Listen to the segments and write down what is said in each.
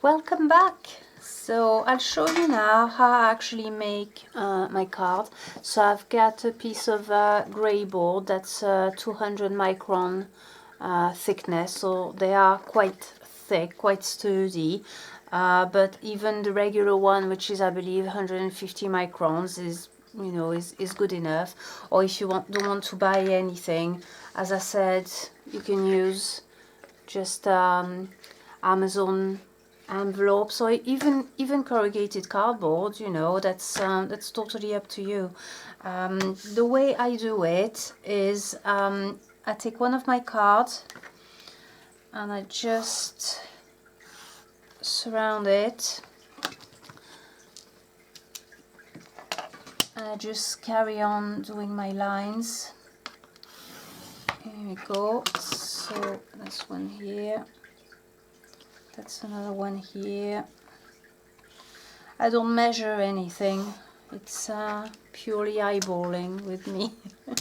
Welcome back. So I'll show you now how I actually make my card. So I've got a piece of grey board that's 200 micron thickness, so they are quite thick, quite sturdy, but even the regular one, which is I believe 150 microns, is good enough. Or if you don't want to buy anything, as I said, you can use just Amazon envelopes, or even corrugated cardboard. That's totally up to you. The way I do it is I take one of my cards and I just surround it, and I just carry on doing my lines. Here we go. So that's one here, that's another one here. I don't measure anything, it's purely eyeballing with me. There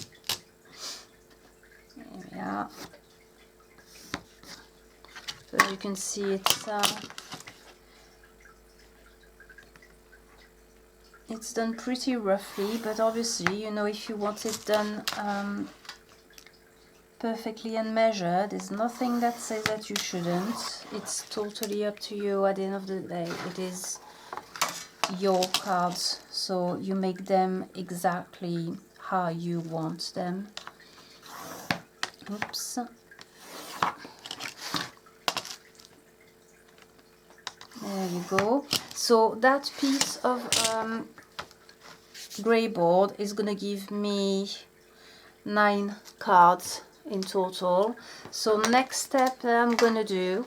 we are. So as you can see, it's done pretty roughly, but obviously, if you want it done perfectly and measured, there's nothing that says that you shouldn't. It's totally up to you. At the end of the day, it is your cards, so you make them exactly how you want them. Oops. There you go. So that piece of grey board is gonna give me 9 cards in total. So next step that I'm gonna do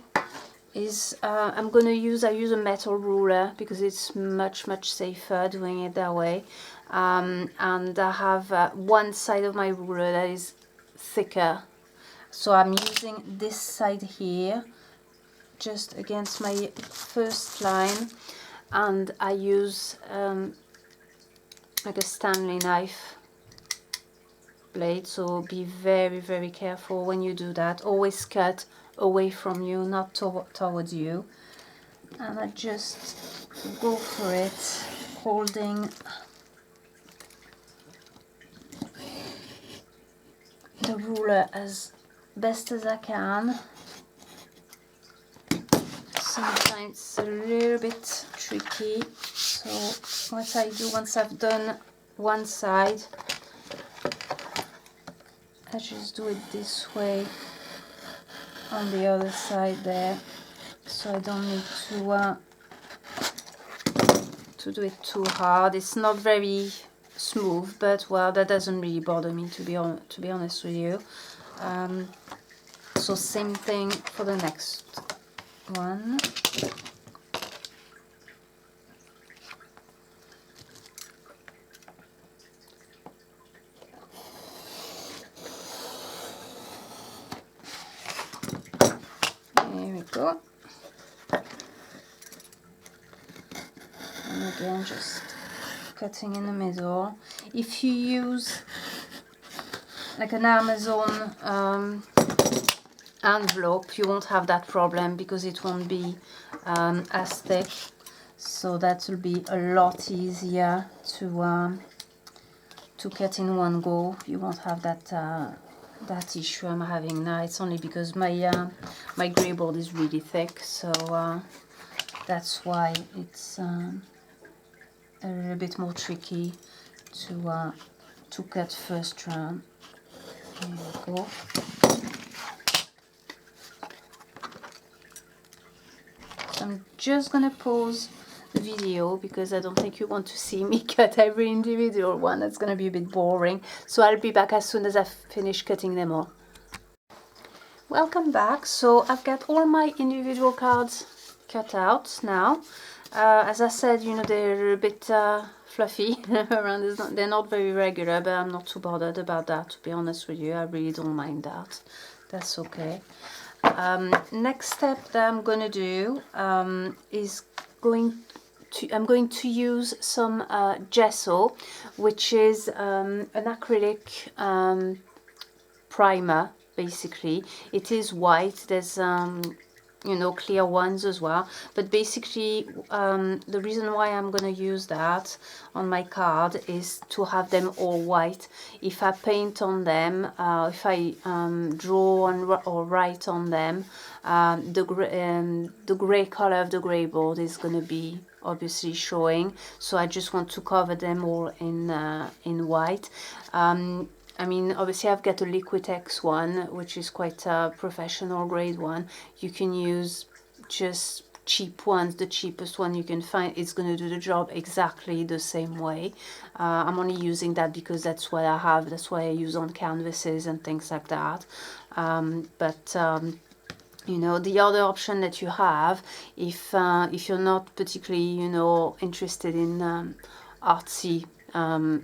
is I use a metal ruler because it's much safer doing it that way, and I have one side of my ruler that is thicker, so I'm using this side here just against my first line, and I use like a Stanley knife blade. So be very careful when you do that. Always cut away from you, not towards you. And I just go for it, holding the ruler as best as I can. Sometimes it's a little bit tricky, so what I do once I've done one side, I just do it this way on the other side there, so I don't need to do it too hard. It's not very smooth, but well, that doesn't really bother me, to be honest with you. So same thing for the next one. There we go. And again, just cutting in the middle. If you use like an Amazon envelope, you won't have that problem because it won't be as thick, so that will be a lot easier to cut in one go. You won't have that issue I'm having now. It's only because my grey board is really thick, so that's why it's a little bit more tricky to cut first round. There we go. So I'm just gonna pause the video because I don't think you want to see me cut every individual one. That's gonna be a bit boring. So I'll be back as soon as I've finished cutting them all. Welcome back. So I've got all my individual cards cut out now. As I said, they're a bit fluffy around. They're not very regular, but I'm not too bothered about that, to be honest with you. I really don't mind that. That's okay. Next step that I'm gonna do is I'm going to use some gesso, which is an acrylic primer. Basically, it is white. There's you know, clear ones as well. But basically, the reason why I'm going to use that on my card is to have them all white. If I paint on them, if I draw or write on them, the gray color of the gray board is going to be obviously showing. So I just want to cover them all in white. I mean, obviously I've got a Liquitex one, which is quite a professional grade one. You can use just cheap ones, the cheapest one you can find. It's going to do the job exactly the same way. I'm only using that because that's what I have. That's what I use on canvases and things like that. You know, the other option that you have, if you're not particularly, you know, interested in artsy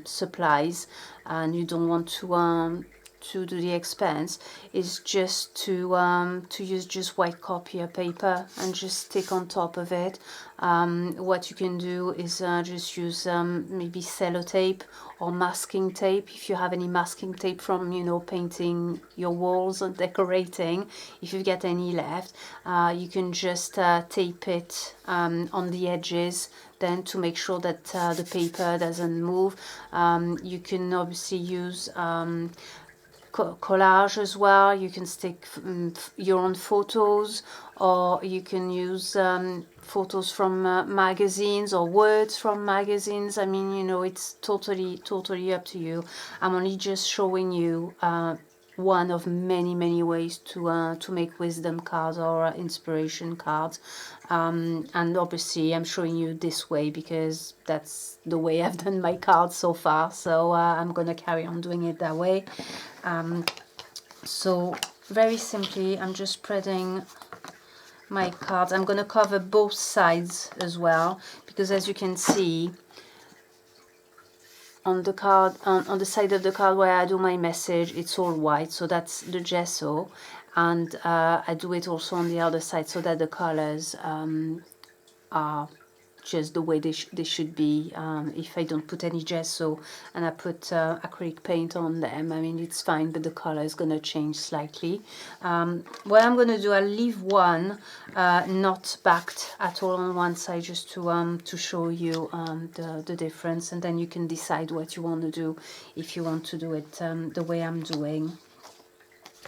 supplies, and you don't want to do the expense, is just to use just white copier paper and just stick on top of it. What you can do is just use maybe sellotape or masking tape, if you have any masking tape from, you know, painting your walls and decorating. If you get any left, you can just tape it on the edges, then to make sure that the paper doesn't move. You can obviously use collage as well. You can stick your own photos, or you can use photos from magazines or words from magazines. I mean, you know, it's totally up to you. I'm only just showing you one of many ways to make wisdom cards or inspiration cards, and obviously I'm showing you this way because that's the way I've done my cards so far, so I'm gonna carry on doing it that way. So very simply, I'm just spreading my cards. I'm gonna cover both sides as well, because as you can see on the card, on the side of the card where I do my message, it's all white, so that's the gesso, and I do it also on the other side so that the colors are just the way they should be. If I don't put any gesso and I put acrylic paint on them, I mean, it's fine, but the color is going to change slightly. What I'm going to do, I'll leave one not backed at all on one side, just to show you the difference, and then you can decide what you want to do, if you want to do it the way I'm doing.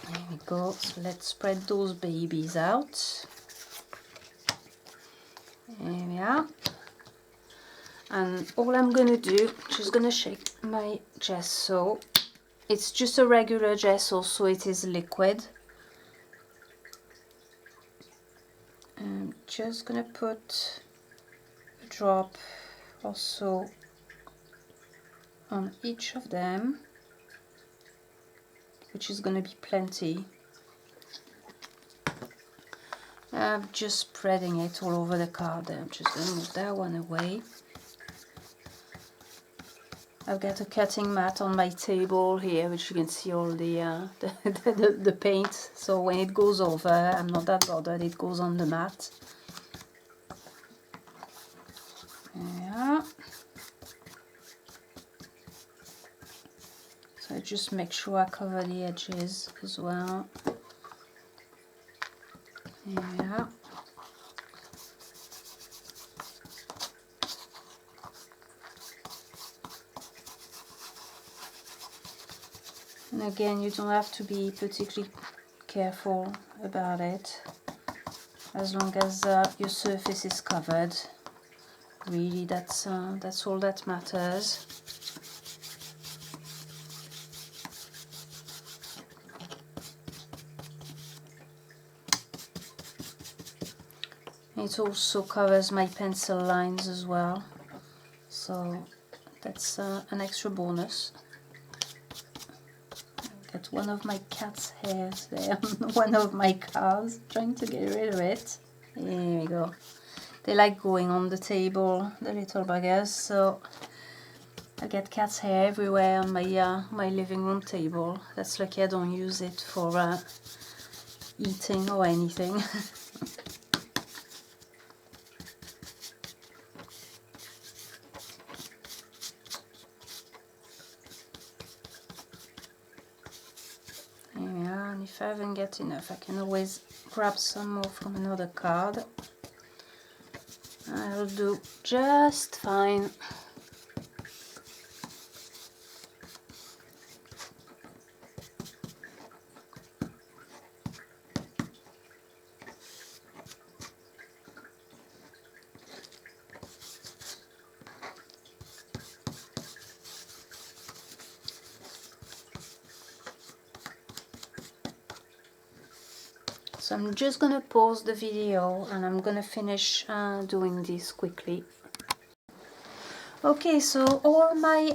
There we go. So let's spread those babies out. There we are. And all I'm gonna do, just gonna shake my gesso. It's just a regular gesso, so it is liquid. I'm just gonna put a drop also on each of them, which is gonna be plenty. I'm just spreading it all over the card. I'm just gonna move that one away. I've got a cutting mat on my table here, which you can see all the paint. So when it goes over, I'm not that bothered. It goes on the mat. Yeah. So I just make sure I cover the edges as well. Yeah. And again, you don't have to be particularly careful about it, as long as your surface is covered. Really, that's all that matters. It also covers my pencil lines as well, so that's an extra bonus. Got one of my cat's hairs there on one of my cards, trying to get rid of it. Here we go. They like going on the table, the little buggers, so I get cat's hair everywhere on my my living room table. That's lucky I don't use it for eating or anything. If I haven't got enough, I can always grab some more from another card. I'll do just fine. So I'm just gonna pause the video and I'm gonna finish doing this quickly. Okay, so all my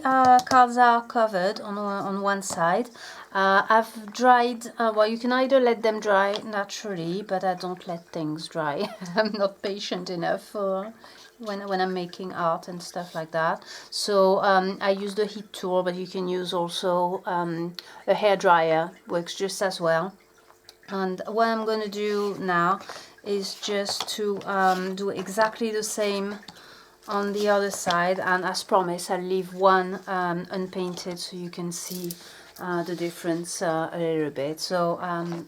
cards are covered on one side. I've dried, well, you can either let them dry naturally, but I don't let things dry. I'm not patient enough for when I'm making art and stuff like that. So I use the heat tool, but you can use also a hair dryer, works just as well. And what I'm going to do now is just to do exactly the same on the other side, and as promised I'll leave one unpainted so you can see the difference a little bit. So I'm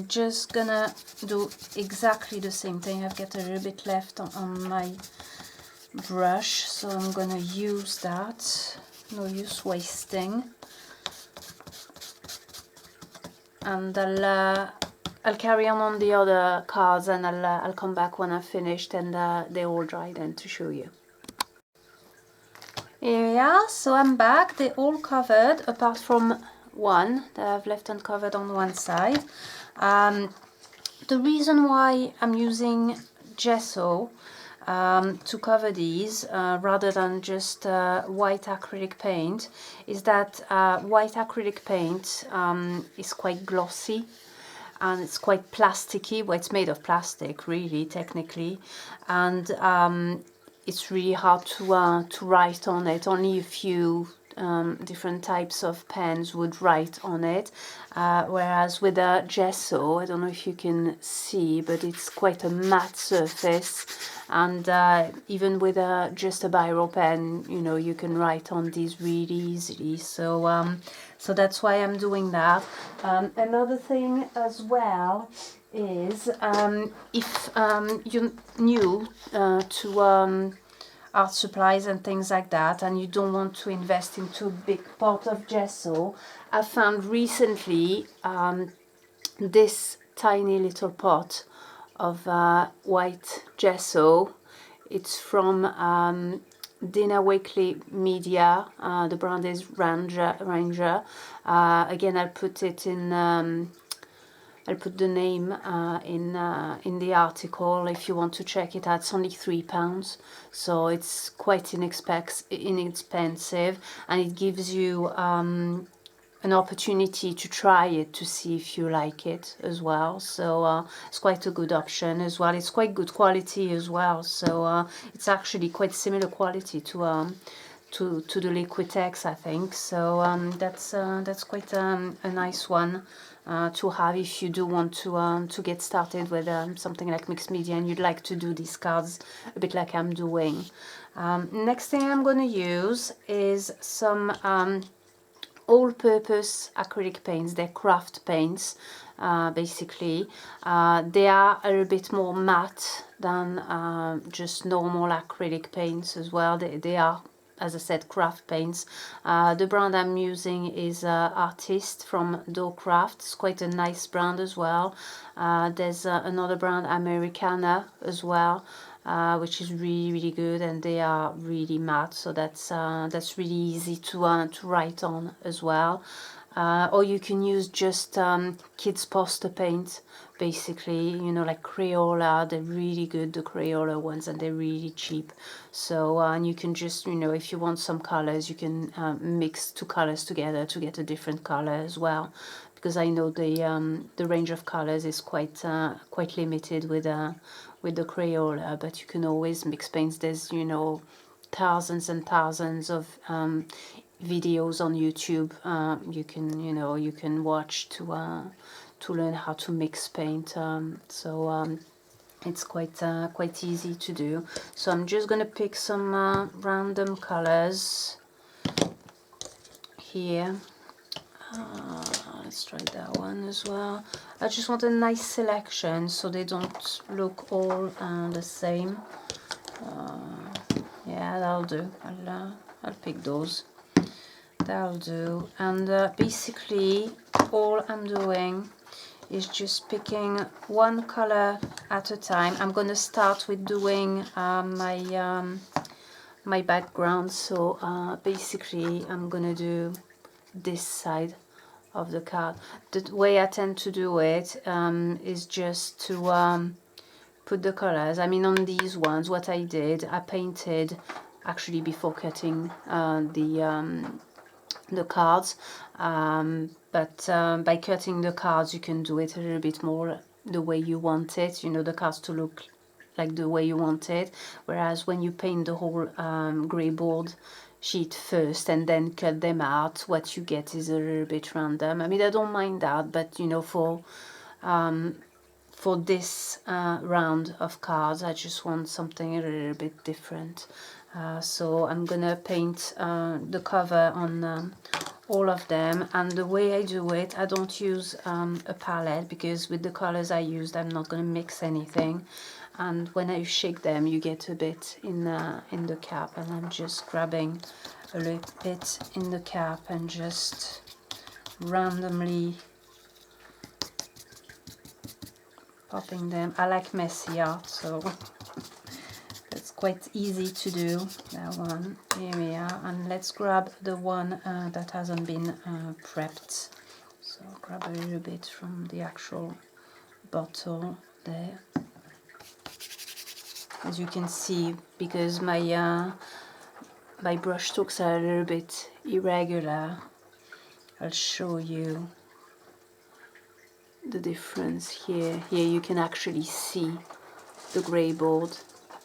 just gonna do exactly the same thing. I've got a little bit left on my brush, so I'm gonna use that, no use wasting. And I'll carry on the other cards, and I'll come back when I've finished and they're all dry then to show you. Here we are, so I'm back. They're all covered apart from one that I've left uncovered on one side. The reason why I'm using gesso to cover these rather than just white acrylic paint is that white acrylic paint is quite glossy and it's quite plasticky. Well, it's made of plastic really technically, and it's really hard to write on it. Only a few different types of pens would write on it, whereas with a gesso, I don't know if you can see, but it's quite a matte surface, and even with just a biro pen, you know, you can write on these really easily. So so that's why I'm doing that. Another thing as well is if you're new to art supplies and things like that, and you don't want to invest into a big pot of gesso, I found recently this tiny little pot of white gesso. It's from Dina Wakley Media. The brand is Ranger. Again, I'll put it in. I'll put the name in the article if you want to check it out. It's only £3, so it's quite inexpensive, and it gives you an opportunity to try it to see if you like it as well. So it's quite a good option as well. It's quite good quality as well. So it's actually quite similar quality to the Liquitex, I think. So that's quite a nice one to have if you do want to get started with something like mixed media and you'd like to do these cards a bit like I'm doing. Next thing I'm going to use is some all-purpose acrylic paints. They're craft paints, basically. They are a little bit more matte than just normal acrylic paints as well. They are, as I said, craft paints. The brand I'm using is Artist from Doe Craft. It's quite a nice brand as well. There's another brand, Americana, as well, which is really good, and they are really matte, so that's really easy to write on as well. Or you can use just kids poster paint, basically, you know, like Crayola. They're really good, the Crayola ones, and they're really cheap. So and you can just, you know, if you want some colors, you can mix two colors together to get a different color as well, because I know the range of colors is quite limited with the Crayola, but you can always mix paints. There's, you know, thousands and thousands of videos on YouTube. You can watch to learn how to mix paint. It's quite easy to do. So I'm just gonna pick some random colors here. Let's try that one as well. I just want a nice selection so they don't look all the same. Yeah, that'll do. I'll pick those. That'll do. And basically all I'm doing is just picking one color at a time. I'm gonna start with doing my background. So basically I'm gonna do this side of the card. The way I tend to do it is just to put the colors. I mean, on these ones, what I did, I painted actually before cutting the cards, but by cutting the cards you can do it a little bit more the way you want it, you know, the cards to look like the way you want it, whereas when you paint the whole grey board sheet first and then cut them out, what you get is a little bit random. I mean, I don't mind that, but you know, for this round of cards I just want something a little bit different. So I'm gonna paint the cover on all of them, and the way I do it, I don't use a palette, because with the colors I used I'm not gonna mix anything, and when I shake them you get a bit in the cap, and I'm just grabbing a little bit in the cap and just randomly popping them. I like messy art, so it's quite easy to do. That one, here we are, and let's grab the one that hasn't been prepped. So I'll grab a little bit from the actual bottle there. As you can see, because my brush strokes are a little bit irregular, I'll show you the difference here. Here you can actually see the grey board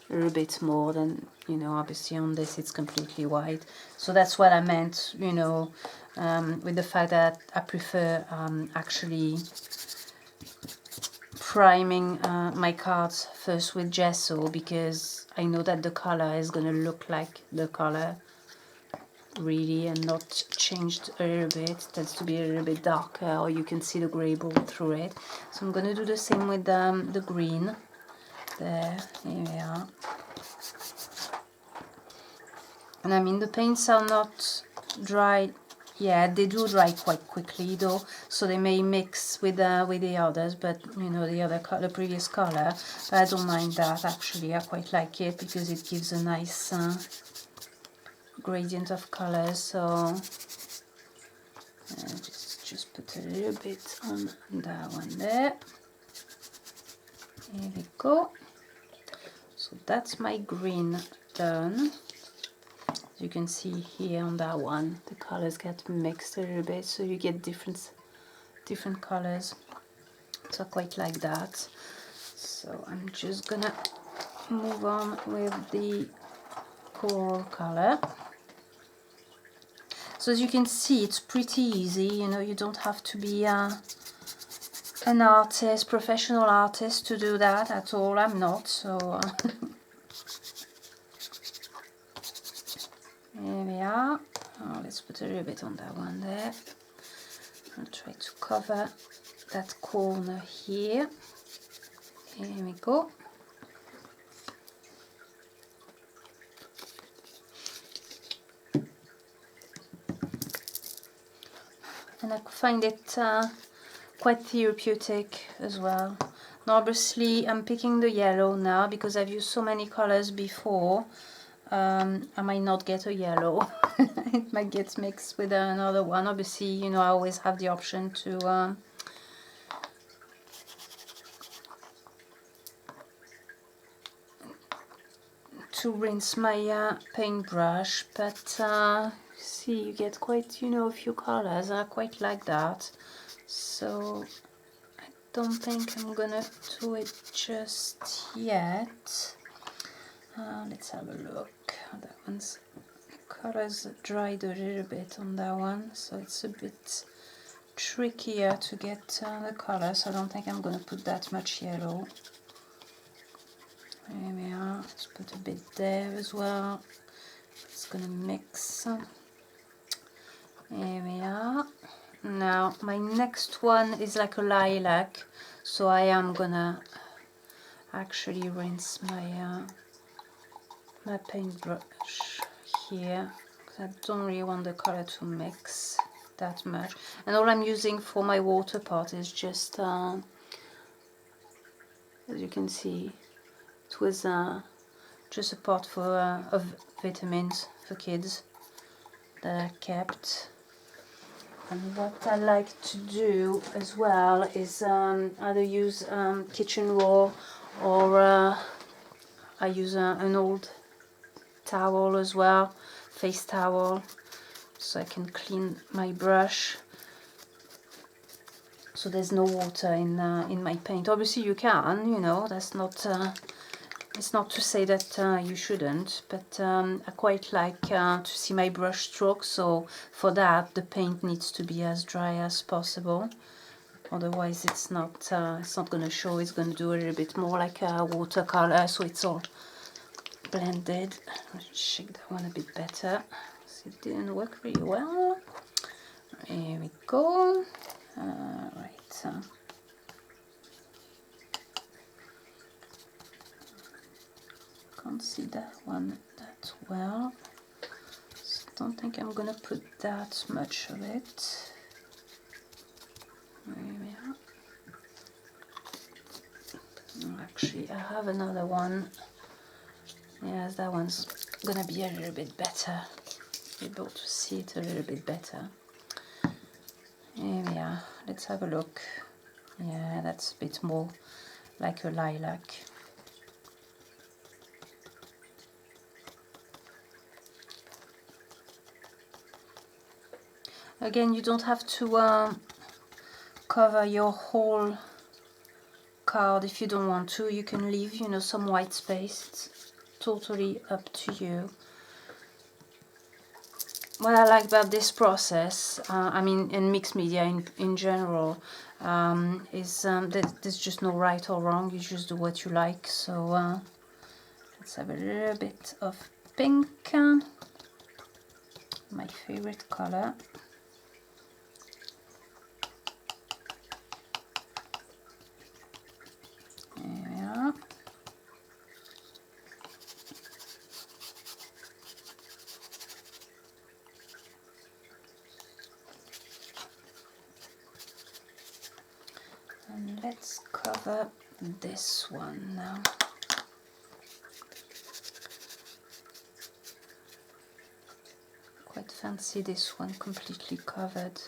a little bit more than, you know, obviously on this it's completely white. So that's what I meant, you know, with the fact that I prefer actually priming my cards first with gesso, because I know that the color is going to look like the color really and not changed a little bit. It tends to be a little bit darker, or you can see the grey board through it. So I'm going to do the same with the green. There, here we are. And I mean, the paints are not dry. Yeah, they do dry quite quickly though, so they may mix with the others, but you know, the previous color. But I don't mind that, actually. I quite like it because it gives a nice gradient of colors. So just put a little bit on that one there. Here we go. So that's my green done. As you can see here on that one, the colors get mixed a little bit, so you get different colors. So I quite like that. So I'm just gonna move on with the coral color. So as you can see, it's pretty easy, you know, you don't have to be an artist, professional artist, to do that at all. I'm not, so here we are. Oh, let's put a little bit on that one there. I'll try to cover that corner here. Here we go. And I find it quite therapeutic as well. Now obviously I'm picking the yellow now because I've used so many colors before. I might not get a yellow. It might get mixed with another one. Obviously, you know, I always have the option to rinse my paintbrush, but see, you get quite, you know, a few colors. I quite like that, so I don't think I'm gonna do it just yet. Let's have a look. That one's colors dried a little bit on that one, so it's a bit trickier to get the color, so I don't think I'm gonna put that much yellow. Here we are. Let's put a bit there as well. It's gonna mix. Here we are. Now my next one is like a lilac, so I am gonna actually rinse my my paintbrush here, because I don't really want the color to mix that much. And all I'm using for my water part is just, as you can see, it was just a pot for of vitamins for kids that I kept. And what I like to do as well is either use kitchen roll, or I use an old towel as well, face towel, so I can clean my brush so there's no water in my paint. Obviously you can, you know, that's not it's not to say that you shouldn't, but I quite like to see my brush strokes, so for that the paint needs to be as dry as possible, otherwise it's not going to show. It's going to do a little bit more like a watercolor, so it's all blended. Let's shake that one a bit better. So it didn't work really well. Here we go. Right. Can't see that one that well, so I don't think I'm gonna put that much of it. There we are. Actually, I have another one. Yes, that one's gonna be a little bit better. Able to see it a little bit better. Here we are. Let's have a look. Yeah, that's a bit more like a lilac. Again, you don't have to cover your whole card if you don't want to. You can leave, you know, some white space. It's totally up to you. What I like about this process, I mean, in mixed media in general, is there's just no right or wrong. You just do what you like. So let's have a little bit of pink, my favorite color. There we are. And let's cover this one now. Quite fancy this one completely covered.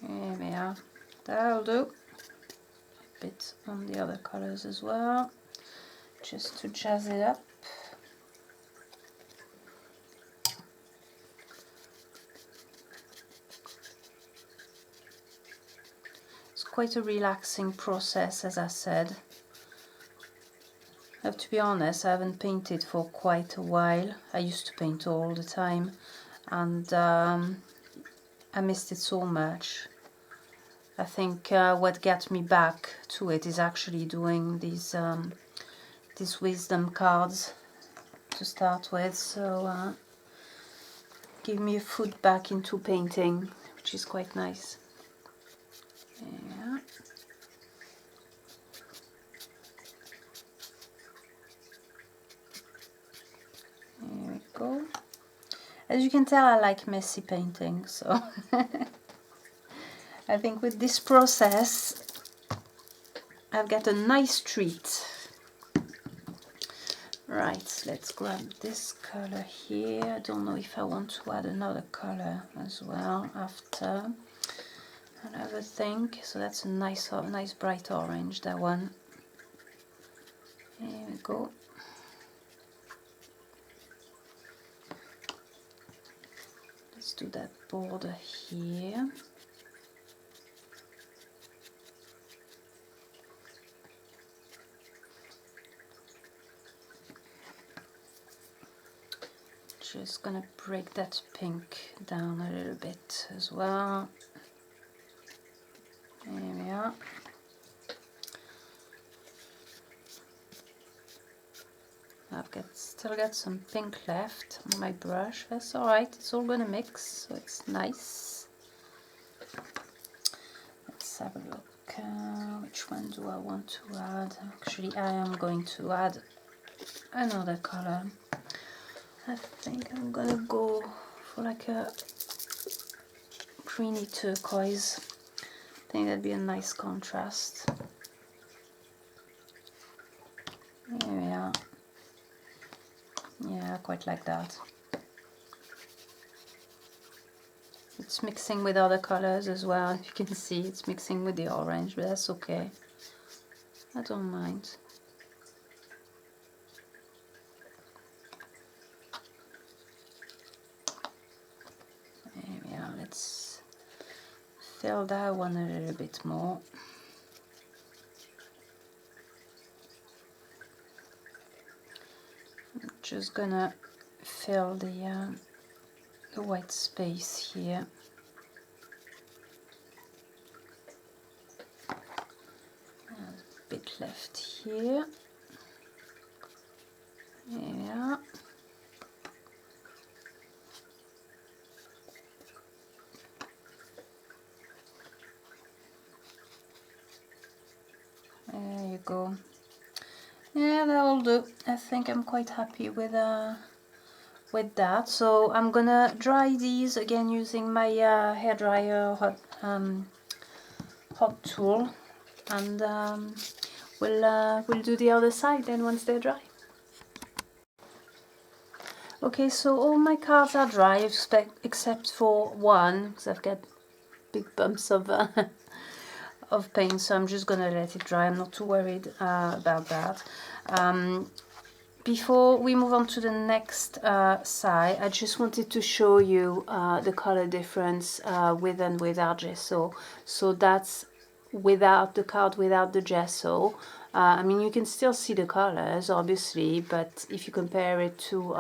Here we are. That'll do. A bit on the other colors as well, just to jazz it up. It's quite a relaxing process, as I said. I have to be honest, I haven't painted for quite a while. I used to paint all the time, and I missed it so much. I think what got me back to it is actually doing these wisdom cards to start with. So give me a foot back into painting, which is quite nice. Yeah. Here we go. As you can tell, I like messy painting, so I think with this process I've got a nice treat. Right, let's grab this color here. I don't know if I want to add another color as well after. I'll have a think. So that's a nice bright orange, that one. Here we go. Let's do that border here. Just gonna break that pink down a little bit as well. There we are. Still got some pink left on my brush. That's alright, it's all gonna mix, so it's nice. Let's have a look. Which one do I want to add? Actually, I am going to add another color. I think I'm gonna go for like a greeny turquoise. I think that'd be a nice contrast. Here we are. Yeah, I quite like that. It's mixing with other colors as well. You can see it's mixing with the orange, but that's okay. I don't mind. There we are. Let's fill that one a little bit more. I'm just gonna fill the white space here. There's a bit left here. There we are. There you go. Yeah, that'll do. I think I'm quite happy with that. So I'm gonna dry these again using my hair dryer hot tool, and we'll do the other side then once they're dry. Okay, so all my cards are dry except for one, because I've got big bumps of paint, so I'm just gonna let it dry. I'm not too worried about that. Before we move on to the next side, I just wanted to show you the color difference with and without gesso. So that's without the card, without the gesso. I mean, you can still see the colors, obviously, but if you compare it to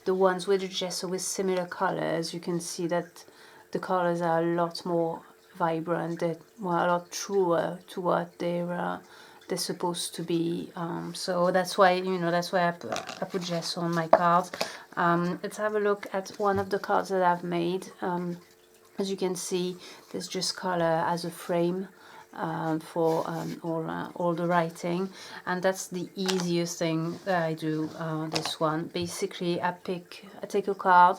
the ones with the gesso with similar colors, you can see that the colors are a lot more vibrant, they're a lot truer to what they're supposed to be. So that's why, I put gesso on my cards. Let's have a look at one of the cards that I've made. As you can see, there's just color as a frame for all the writing, and that's the easiest thing that I do. This one, basically, I take a card,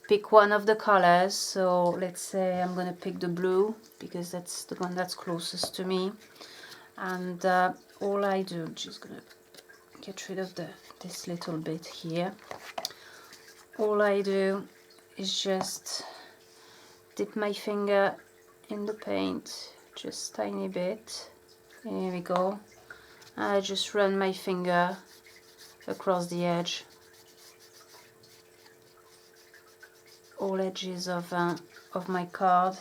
pick one of the colors. So let's say I'm gonna pick the blue because that's the one that's closest to me, and all I do, I'm just gonna get rid of this little bit here. All I do is just dip my finger in the paint, just tiny bit. Here we go. I just run my finger across the edge, all edges of my card,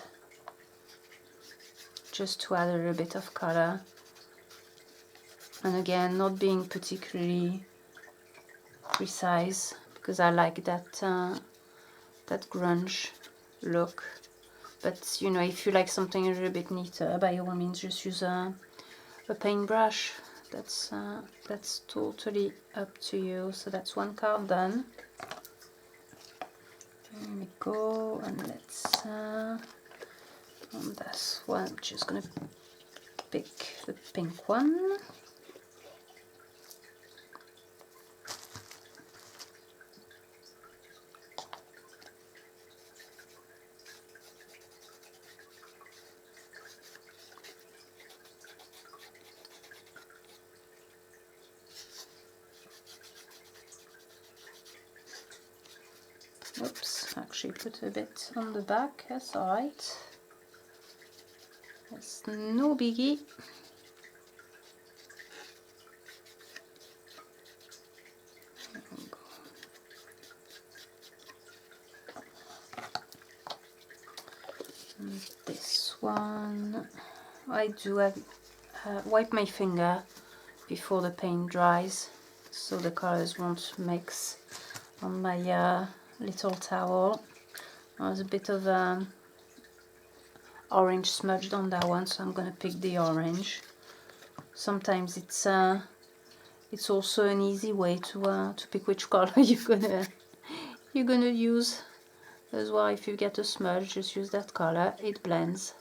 just to add a little bit of color. And again, not being particularly precise, because I like that grunge look. But you know, if you like something a little bit neater, by all means, just use a paintbrush. That's totally up to you. So that's one card done. Here we go, and let's on this one, I'm just gonna pick the pink one. Oops, actually put a bit on the back, that's alright. That's no biggie. And this one, I do wipe my finger before the paint dries, so the colors won't mix on my little towel. There's a bit of orange smudged on that one, so I'm gonna pick the orange. Sometimes it's it's also an easy way to pick which color you're gonna use as well. If you get a smudge, just use that color, it blends.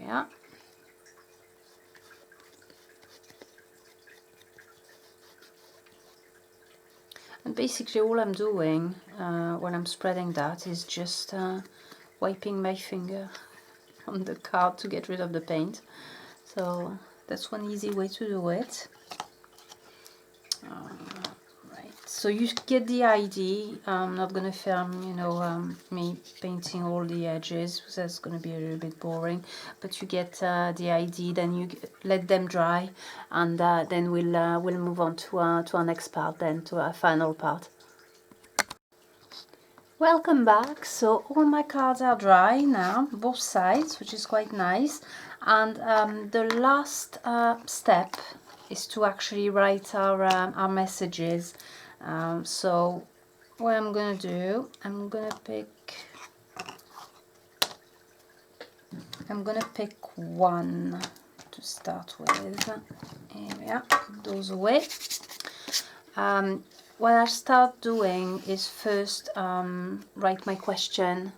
Yeah. And basically all I'm doing when I'm spreading that is just wiping my finger on the card to get rid of the paint. So that's one easy way to do it. Right, so you get the idea. I'm not gonna film, you know, me painting all the edges, because that's gonna be a little bit boring. But you get the idea. Then you let them dry, and then we'll move on to our next part, then to our final part. Welcome back. So all my cards are dry now, both sides, which is quite nice. And the last step is to actually write our messages. So what I'm gonna do, I'm gonna pick one to start with. Here we are, put those away. What I start doing is first write my question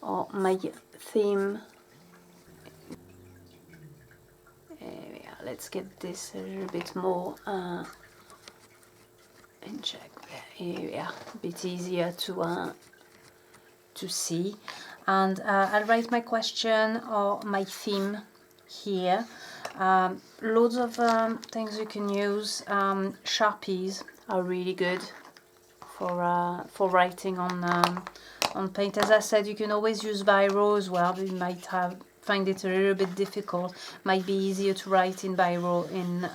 or my theme. Yeah, let's get this a little bit more in check. Here we are, a bit easier to see. And I'll write my question or my theme here. Loads of things you can use. Sharpies are really good for writing on paint. As I said, you can always use biro as well, but you might find it a little bit difficult. Might be easier to write in biro in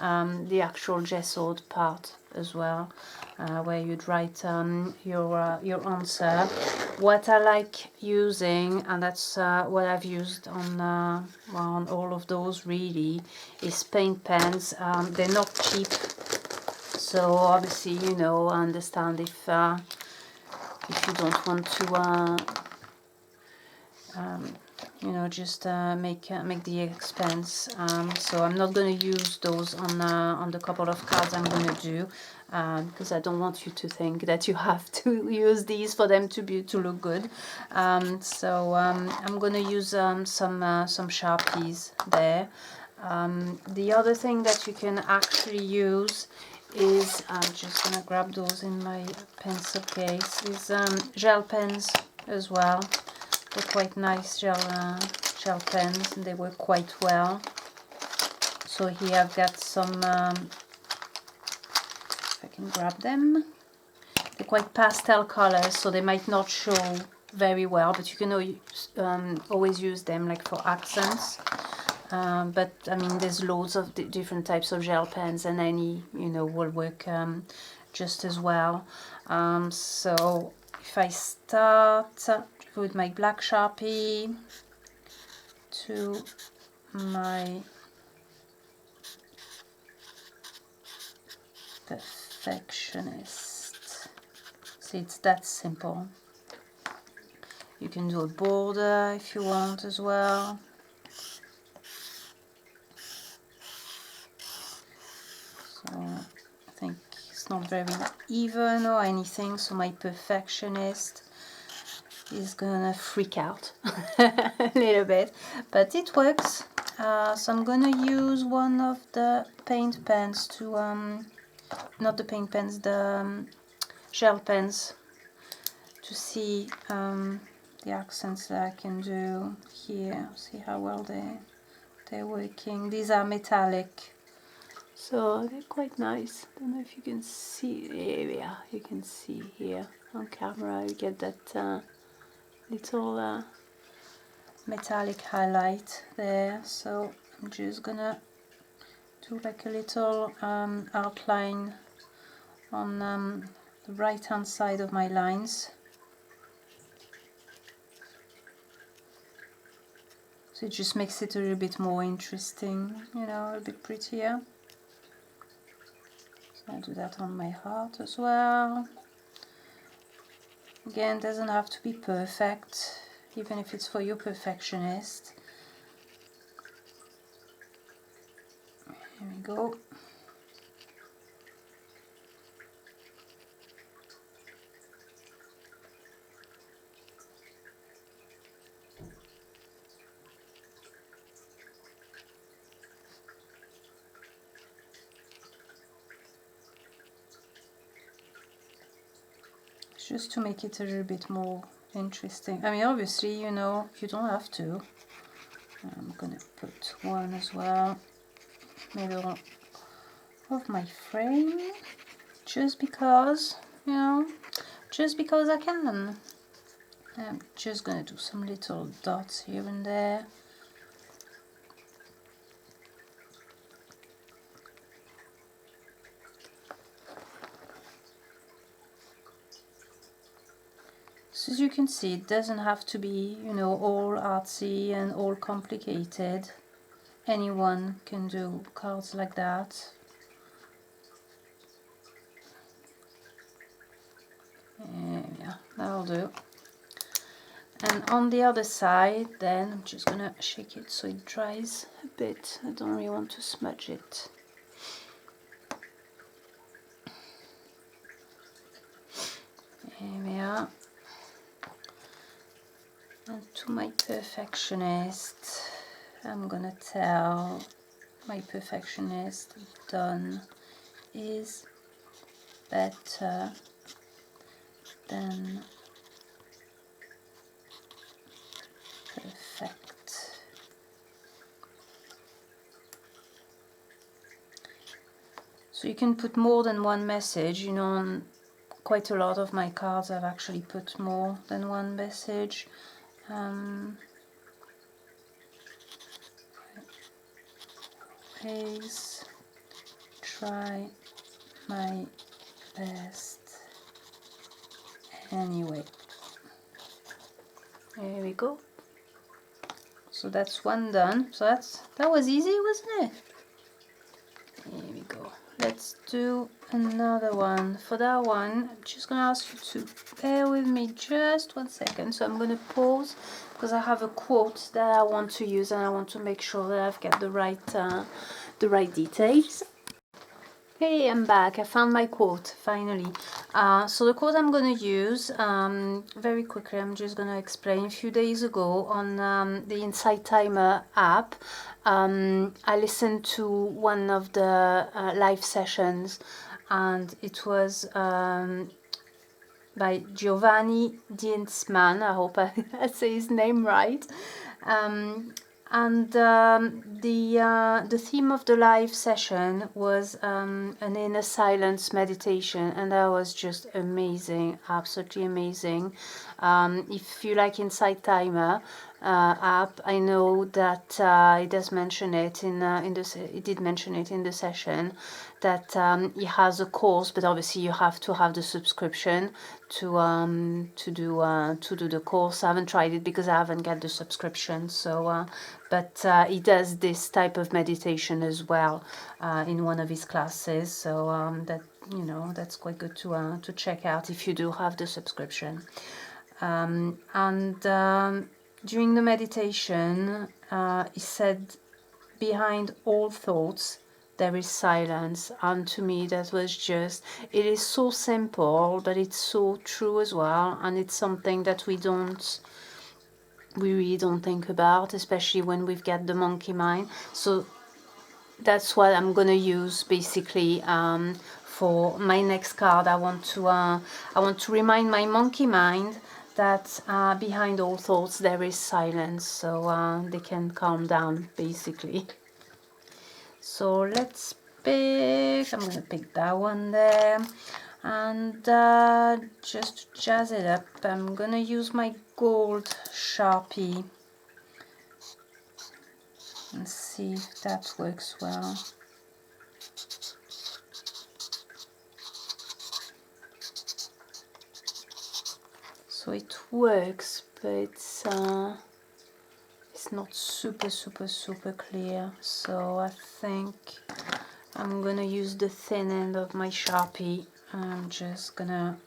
the actual gessoed part as well, where you'd write your answer. What I like using, and that's what I've used on all of those really, is paint pens. They're not cheap, so obviously, you know, I understand if you don't want to you know, just make the expense. So I'm not going to use those on the couple of cards I'm going to do, because I don't want you to think that you have to use these for them to look good. So I'm going to use some Sharpies there. The other thing that you can actually use is, I'm just going to grab those in my pencil case, is gel pens as well. They're quite nice gel pens, and they work quite well. So here I've got some, if I can grab them, they're quite pastel colors, so they might not show very well, but you can always use them like for accents. But I mean, there's loads of different types of gel pens, and any, you know, will work just as well. So if I start with my black Sharpie to my perfectionist. See, it's that simple. You can do a border if you want as well. So I think it's not very even or anything, so my perfectionist is gonna freak out a little bit, but it works. So I'm gonna use one of the paint pens to not the paint pens, the gel pens, to see the accents that I can do here. See how well they're working. These are metallic, so they're quite nice. Don't know if you can see. There we are. You can see here on camera. You get that little metallic highlight there. So I'm just gonna do like a little outline on the right hand side of my lines. So it just makes it a little bit more interesting, you know, a bit prettier. So I'll do that on my heart as well. Again, doesn't have to be perfect, even if it's for your perfectionist. Here we go. just to make it a little bit more interesting. I mean, obviously, you know, you don't have to. I'm gonna put one as well, middle of my frame, just because, you know, just because I can. I'm just gonna do some little dots here and there. So as you can see, it doesn't have to be, you know, all artsy and all complicated. Anyone can do cards like that. Yeah, that'll do. And on the other side, then I'm just gonna shake it so it dries a bit. I don't really want to smudge it. Here we are. And to my perfectionist, I'm gonna tell my perfectionist done is better than perfect. So you can put more than one message, you know, on quite a lot of my cards I've actually put more than one message. Please try my best anyway. There we go. So that's one done. So that was easy, wasn't it? Here we go. Let's do another one. For that one, I'm just gonna ask you to bear with me just 1 second. So I'm gonna pause because I have a quote that I want to use and I want to make sure that I've got the right details. Hey, I'm back. I found my quote finally. So the quote I'm going to use very quickly, I'm just going to explain. A few days ago on the Insight Timer app, I listened to one of the live sessions, and it was by Giovanni Dienstmann. I hope I say his name right. And the theme of the live session was an inner silence meditation, and that was just amazing, absolutely amazing. If you like Insight Timer app, I know that it does mention it it did mention it in the session that it has a course, but obviously you have to have the subscription to do the course. I haven't tried it because I haven't got the subscription. So, but he does this type of meditation as well in one of his classes. So that, you know, that's quite good to check out if you do have the subscription. During the meditation, he said, "Behind all thoughts, there is silence." And to me, that was just, it is so simple, but it's so true as well. And it's something that we really don't think about, especially when we've got the monkey mind. So that's what I'm gonna use basically for my next card. I want to remind my monkey mind that behind all thoughts there is silence, so they can calm down basically. So let's pick, I'm gonna pick that one there, and just to jazz it up, I'm gonna use my gold Sharpie and see if that works well. So it works, but it's not super clear. So I think I'm gonna use the thin end of my Sharpie. I'm just gonna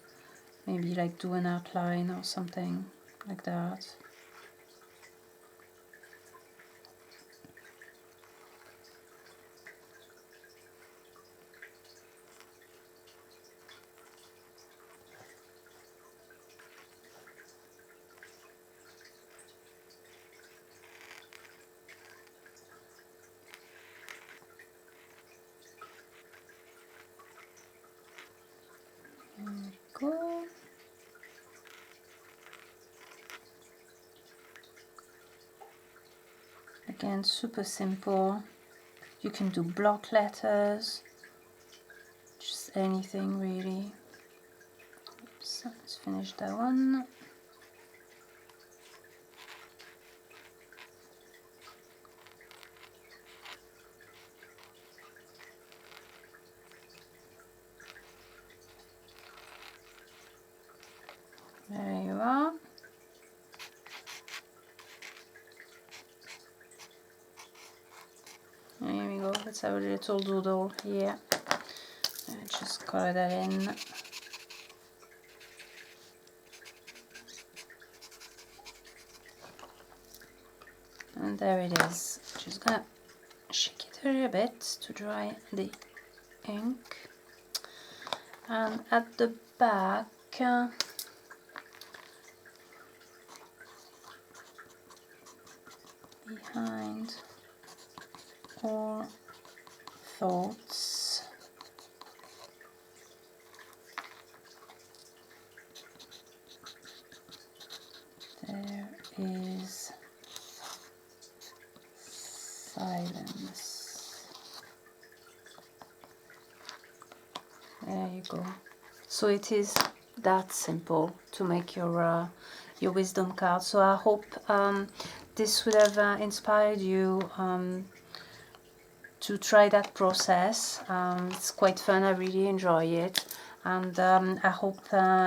maybe like do an outline or something like that. There we go. Again, super simple. You can do block letters, just anything really. Oops, let's finish that one. There you are. Here we go, let's have a little doodle here. And just color that in. And there it is. Just gonna shake it a little bit to dry the ink. And at the back, behind all thoughts, there is silence. There you go. So it is that simple to make your wisdom card. So I hope this would have inspired you to try that process. It's quite fun, I really enjoy it, and I hope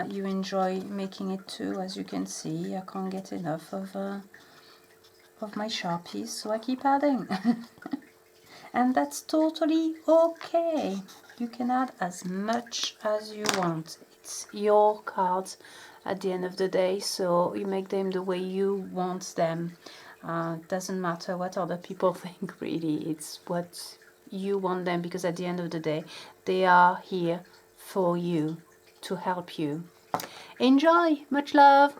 you enjoy making it too. As you can see, I can't get enough of my Sharpies, so I keep adding. And that's totally okay. You can add as much as you want. It's your cards at the end of the day, so you make them the way you want them. It doesn't matter what other people think, really. It's what you want them, because at the end of the day, they are here for you, to help you. Enjoy! Much love!